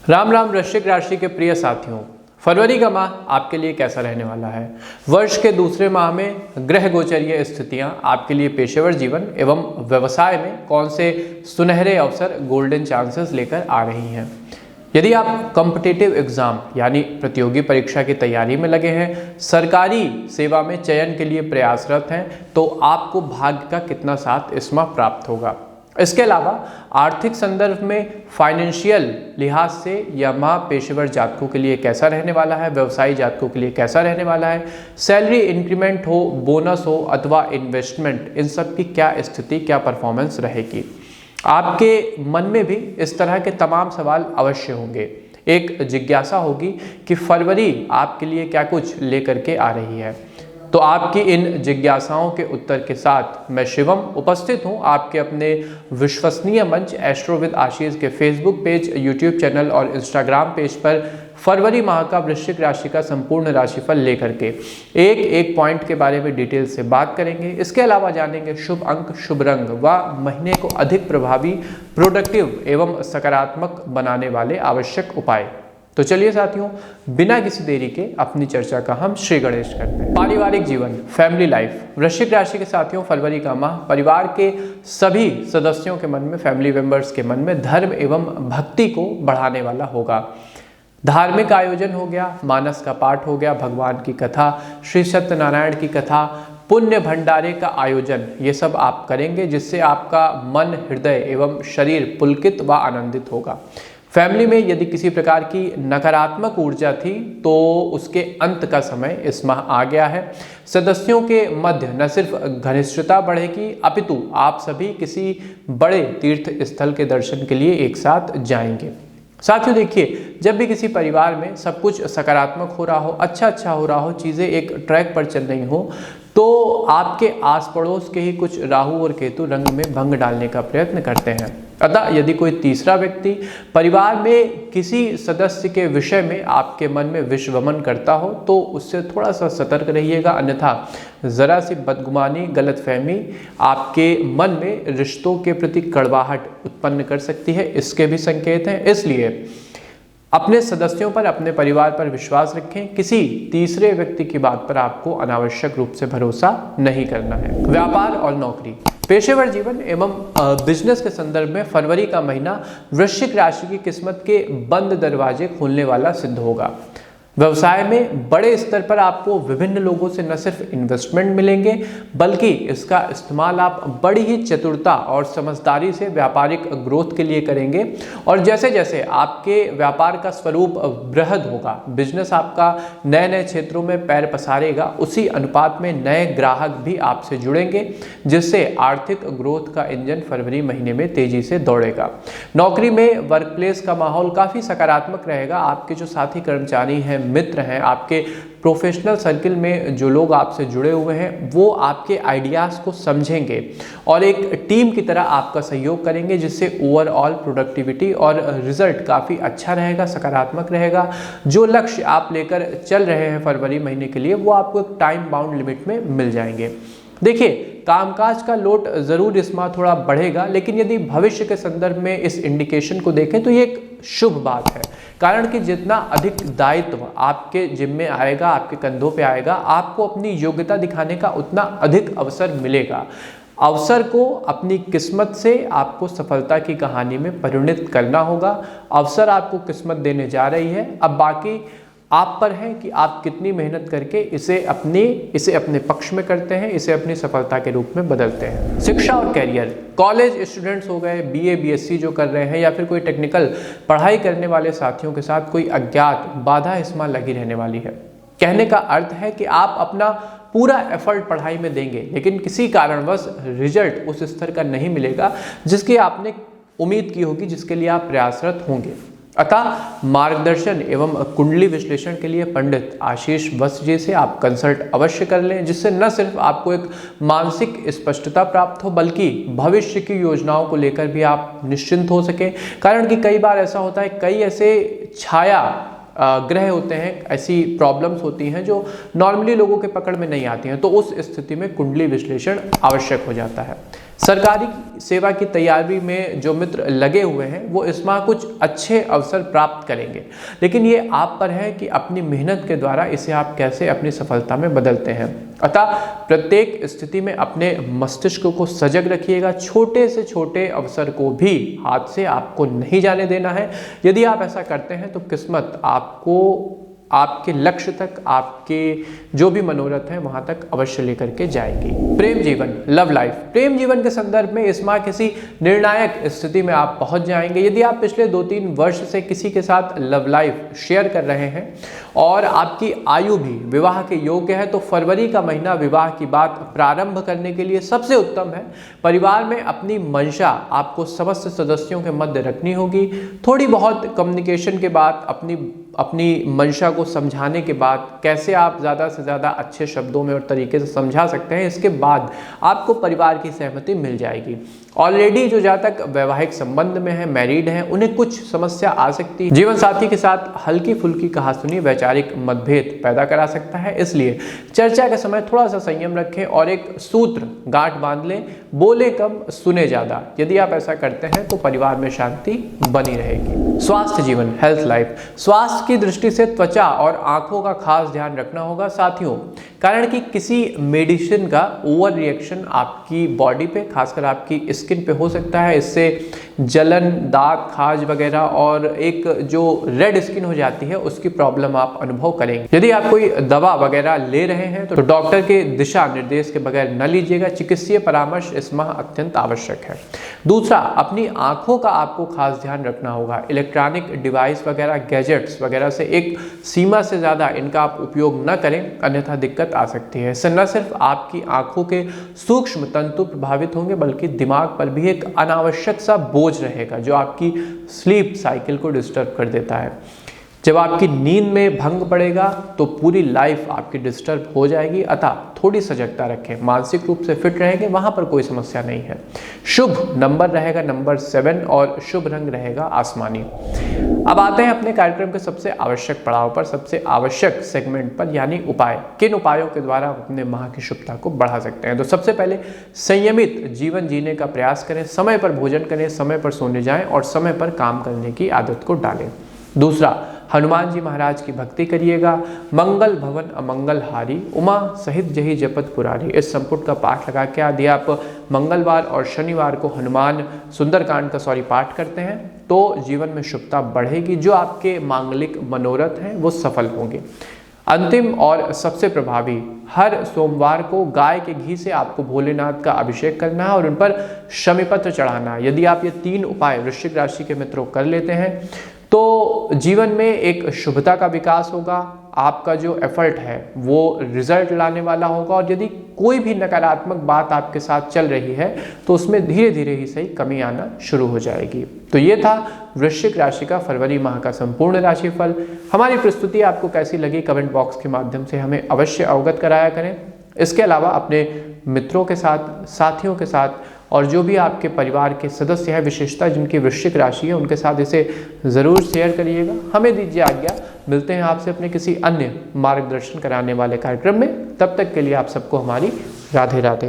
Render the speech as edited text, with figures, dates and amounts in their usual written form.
राम राम वृश्चिक राशि के प्रिय साथियों, फरवरी का माह आपके लिए कैसा रहने वाला है। वर्ष के दूसरे माह में ग्रह गोचरीय स्थितियां आपके लिए पेशेवर जीवन एवं व्यवसाय में कौन से सुनहरे अवसर, गोल्डन चांसेस लेकर आ रही हैं। यदि आप कॉम्पिटिटिव एग्जाम यानी प्रतियोगी परीक्षा की तैयारी में लगे हैं, सरकारी सेवा में चयन के लिए प्रयासरत हैं, तो आपको भाग्य का कितना साथ इस माह प्राप्त होगा। इसके अलावा आर्थिक संदर्भ में फाइनेंशियल लिहाज से यह माह पेशेवर जातकों के लिए कैसा रहने वाला है, व्यवसायी जातकों के लिए कैसा रहने वाला है। सैलरी इंक्रीमेंट हो, बोनस हो अथवा इन्वेस्टमेंट, इन सब की क्या स्थिति, क्या परफॉर्मेंस रहेगी। आपके मन में भी इस तरह के तमाम सवाल अवश्य होंगे। एक जिज्ञासा होगी कि फरवरी आपके लिए क्या कुछ लेकर के आ रही है। तो आपकी इन जिज्ञासाओं के उत्तर के साथ मैं शिवम उपस्थित हूं आपके अपने विश्वसनीय मंच एस्ट्रो विद आशीष के फेसबुक पेज, यूट्यूब चैनल और इंस्टाग्राम पेज पर फरवरी माह का वृश्चिक राशि का संपूर्ण राशिफल लेकर के एक एक पॉइंट के बारे में डिटेल से बात करेंगे। इसके अलावा जानेंगे शुभ अंक, शुभ रंग व महीने को अधिक प्रभावी, प्रोडक्टिव एवं सकारात्मक बनाने वाले आवश्यक उपाय। तो चलिए साथियों, बिना किसी देरी के अपनी चर्चा का हम श्री गणेश करते हैं। पारिवारिक जीवन, फैमिली लाइफ, वृश्चिक राशि के साथियों, फरवरी का माह परिवार के सभी सदस्यों के मन में, फैमिली मेंबर्स के मन में धर्म एवं भक्ति को बढ़ाने वाला होगा। धार्मिक आयोजन हो गया, मानस का पाठ हो गया, भगवान की कथा, श्री सत्यनारायण की कथा, पुण्य भंडारे का आयोजन, ये सब आप करेंगे जिससे आपका मन, हृदय एवं शरीर पुलकित व आनंदित होगा। फैमिली में यदि किसी प्रकार की नकारात्मक ऊर्जा थी तो उसके अंत का समय इस माह आ गया है। सदस्यों के मध्य न सिर्फ घनिष्ठता बढ़ेगी अपितु आप सभी किसी बड़े तीर्थ स्थल के दर्शन के लिए एक साथ जाएंगे। साथियों देखिए, जब भी किसी परिवार में सब कुछ सकारात्मक हो रहा हो, अच्छा हो रहा हो, चीज़ें एक ट्रैक पर चल रही हो, तो आपके आस पड़ोस के ही कुछ राहु और केतु रंग में भंग डालने का प्रयत्न करते हैं। अतः यदि कोई तीसरा व्यक्ति परिवार में किसी सदस्य के विषय में आपके मन में विषवमन करता हो तो उससे थोड़ा सा सतर्क रहिएगा, अन्यथा जरा सी बदगुमानी, गलतफहमी आपके मन में रिश्तों के प्रति कड़वाहट उत्पन्न कर सकती है। इसके भी संकेत हैं। इसलिए अपने सदस्यों पर, अपने परिवार पर विश्वास रखें। किसी तीसरे व्यक्ति की बात पर आपको अनावश्यक रूप से भरोसा नहीं करना है। व्यापार और नौकरी, पेशेवर जीवन एवं बिजनेस के संदर्भ में फरवरी का महीना वृश्चिक राशि की किस्मत के बंद दरवाजे खोलने वाला सिद्ध होगा। व्यवसाय में बड़े स्तर पर आपको विभिन्न लोगों से न सिर्फ इन्वेस्टमेंट मिलेंगे बल्कि इसका इस्तेमाल आप बड़ी ही चतुरता और समझदारी से व्यापारिक ग्रोथ के लिए करेंगे। और जैसे जैसे आपके व्यापार का स्वरूप बृहद होगा, बिजनेस आपका नए नए क्षेत्रों में पैर पसारेगा, उसी अनुपात में नए ग्राहक भी आपसे जुड़ेंगे जिससे आर्थिक ग्रोथ का इंजन फरवरी महीने में तेजी से दौड़ेगा। नौकरी में वर्क प्लेस का माहौल काफ़ी सकारात्मक रहेगा। आपके जो साथी कर्मचारी हैं, मित्र हैं, आपके प्रोफेशनल सर्किल में जो लोग आपसे जुड़े हुए हैं, वो आपके आइडियाज़ को समझेंगे और एक टीम की तरह आपका सहयोग करेंगे जिससे ओवरऑल प्रोडक्टिविटी और रिजल्ट काफ़ी अच्छा रहेगा, सकारात्मक रहेगा। जो लक्ष्य आप लेकर चल रहे हैं फरवरी महीने के लिए, वो आपको एक टाइम बाउंड लिमिट में मिल जाएंगे। देखिए, कामकाज का लोड जरूर इस माह थोड़ा बढ़ेगा, लेकिन यदि भविष्य के संदर्भ में इस इंडिकेशन को देखें तो ये एक शुभ बात है। कारण कि जितना अधिक दायित्व आपके जिम्मे आएगा, आपके कंधों पे आएगा, आपको अपनी योग्यता दिखाने का उतना अधिक अवसर मिलेगा। अवसर को अपनी किस्मत से आपको सफलता की कहानी में परिणित करना होगा। अवसर आपको किस्मत देने जा रही है, अब बाकी आप पर है कि आप कितनी मेहनत करके इसे अपने पक्ष में करते हैं, इसे अपनी सफलता के रूप में बदलते हैं। शिक्षा और कैरियर, कॉलेज स्टूडेंट्स हो गए, बीए बीएससी जो कर रहे हैं या फिर कोई टेक्निकल पढ़ाई करने वाले साथियों के साथ कोई अज्ञात बाधा इस माह लगी रहने वाली है। कहने का अर्थ है कि आप अपना पूरा एफर्ट पढ़ाई में देंगे लेकिन किसी कारणवश रिजल्ट उस स्तर का नहीं मिलेगा जिसकी आपने उम्मीद की होगी, जिसके लिए आप प्रयासरत होंगे। अतः मार्गदर्शन एवं कुंडली विश्लेषण के लिए पंडित आशीष वत्स जी से आप कंसल्ट अवश्य कर लें, जिससे न सिर्फ आपको एक मानसिक स्पष्टता प्राप्त हो बल्कि भविष्य की योजनाओं को लेकर भी आप निश्चिंत हो सकें। कारण कि कई बार ऐसा होता है, कई ऐसे छाया ग्रह होते हैं, ऐसी प्रॉब्लम्स होती हैं जो नॉर्मली लोगों के पकड़ में नहीं आती हैं, तो उस स्थिति में कुंडली विश्लेषण आवश्यक हो जाता है। सरकारी सेवा की तैयारी में जो मित्र लगे हुए हैं वो इस माह कुछ अच्छे अवसर प्राप्त करेंगे, लेकिन ये आप पर है कि अपनी मेहनत के द्वारा इसे आप कैसे अपनी सफलता में बदलते हैं। अतः प्रत्येक स्थिति में अपने मस्तिष्क को सजग रखिएगा। छोटे से छोटे अवसर को भी हाथ से आपको नहीं जाने देना है। यदि आप ऐसा करते हैं तो किस्मत आपको आपके लक्ष्य तक, आपके जो भी मनोरथ है वहां तक अवश्य लेकर के जाएगी। प्रेम जीवन, लव लाइफ। प्रेम जीवन के संदर्भ में इस माह किसी निर्णायक स्थिति में आप पहुंच जाएंगे। यदि आप पिछले 2-3 वर्ष से किसी के साथ लव लाइफ शेयर कर रहे हैं और आपकी आयु भी विवाह के योग्य है तो फरवरी का महीना विवाह की बात प्रारंभ करने के लिए सबसे उत्तम है। परिवार में अपनी मंशा आपको समस्त सदस्यों के मध्य रखनी होगी। थोड़ी बहुत कम्युनिकेशन के बाद अपनी मंशा को समझाने के बाद कैसे आप ज़्यादा से ज़्यादा अच्छे शब्दों में और तरीके से समझा सकते हैं, इसके बाद आपको परिवार की सहमति मिल जाएगी। ऑलरेडी जो जातक वैवाहिक संबंध में है, मैरिड हैं, उन्हें कुछ समस्या आ सकती है। जीवन साथी के साथ हल्की फुल्की कहासुनी वैचारिक मतभेद पैदा करा सकता है, इसलिए चर्चा के समय थोड़ा सा संयम रखें और एक सूत्र गांठ बांध लें, बोले कम सुने ज़्यादा। यदि आप ऐसा करते हैं तो परिवार में शांति बनी रहेगी। स्वास्थ्य जीवन, हेल्थ लाइफ। स्वास्थ्य की दृष्टि से त्वचा और आंखों का खास ध्यान रखना होगा साथियों, कारण कि किसी मेडिसिन का ओवर रिएक्शन आपकी बॉडी पे, खासकर आपकी स्किन पे हो सकता है। इससे जलन, दाग, खाज वगैरह और एक जो रेड स्किन हो जाती है उसकी प्रॉब्लम आप अनुभव करेंगे। यदि आप कोई दवा वगैरह ले रहे हैं तो डॉक्टर के दिशा निर्देश के बगैर न लीजिएगा। चिकित्सीय परामर्श इस माह अत्यंत आवश्यक है। दूसरा, अपनी आंखों का आपको खास ध्यान रखना होगा। इलेक्ट्रॉनिक डिवाइस वगैरह, गैजेट्स वगैरह से एक सीमा से ज़्यादा इनका आप उपयोग न करें, अन्यथा दिक्कत आ सकती है। इससे न सिर्फ आपकी आंखों के सूक्ष्म तंतु प्रभावित होंगे बल्कि दिमाग पर भी एक अनावश्यक सा बोझ रहेगा जो आपकी स्लीप साइकिल को डिस्टर्ब कर देता है। जब आपकी नींद में भंग पड़ेगा तो पूरी लाइफ आपकी डिस्टर्ब हो जाएगी। अतः थोड़ी सजगता रखें, मानसिक रूप से फिट रहेंगे, वहां पर कोई समस्या नहीं है। शुभ नंबर रहेगा नंबर 7 और शुभ रंग रहेगा आसमानी। अब आते हैं अपने कार्यक्रम के सबसे आवश्यक पड़ाव पर, सबसे आवश्यक सेगमेंट पर, यानी उपाय। किन उपायों के द्वारा आप अपने माह की शुभता को बढ़ा सकते हैं? तो सबसे पहले संयमित जीवन जीने का प्रयास करें, समय पर भोजन करें, समय पर सोने जाएं और समय पर काम करने की आदत को डालें। दूसरा, हनुमान जी महाराज की भक्ति करिएगा। मंगल भवन अमंगल हारी, उमा सहित जही जपत पुरारी, इस संपुट का पाठ लगा के यदि आप मंगलवार और शनिवार को हनुमान सुंदरकांड का पाठ करते हैं तो जीवन में शुभता बढ़ेगी। जो आपके मांगलिक मनोरथ हैं वो सफल होंगे। अंतिम और सबसे प्रभावी, हर सोमवार को गाय के घी से आपको भोलेनाथ का अभिषेक करना है और उन पर शमीपत्र चढ़ाना है। यदि आप ये 3 उपाय वृश्चिक राशि के मित्रों कर लेते हैं तो जीवन में एक शुभता का विकास होगा। आपका जो एफर्ट है वो रिजल्ट लाने वाला होगा और यदि कोई भी नकारात्मक बात आपके साथ चल रही है तो उसमें धीरे धीरे ही सही कमी आना शुरू हो जाएगी। तो ये था वृश्चिक राशि का फरवरी माह का संपूर्ण राशिफल। हमारी प्रस्तुति आपको कैसी लगी कमेंट बॉक्स के माध्यम से हमें अवश्य अवगत कराया करें। इसके अलावा अपने मित्रों के साथ, साथियों के साथ और जो भी आपके परिवार के सदस्य हैं, विशेषता जिनकी वृश्चिक राशि है, उनके साथ इसे ज़रूर शेयर करिएगा। हमें दीजिए आज्ञा, मिलते हैं आपसे अपने किसी अन्य मार्गदर्शन कराने वाले कार्यक्रम में। तब तक के लिए आप सबको हमारी राधे राधे।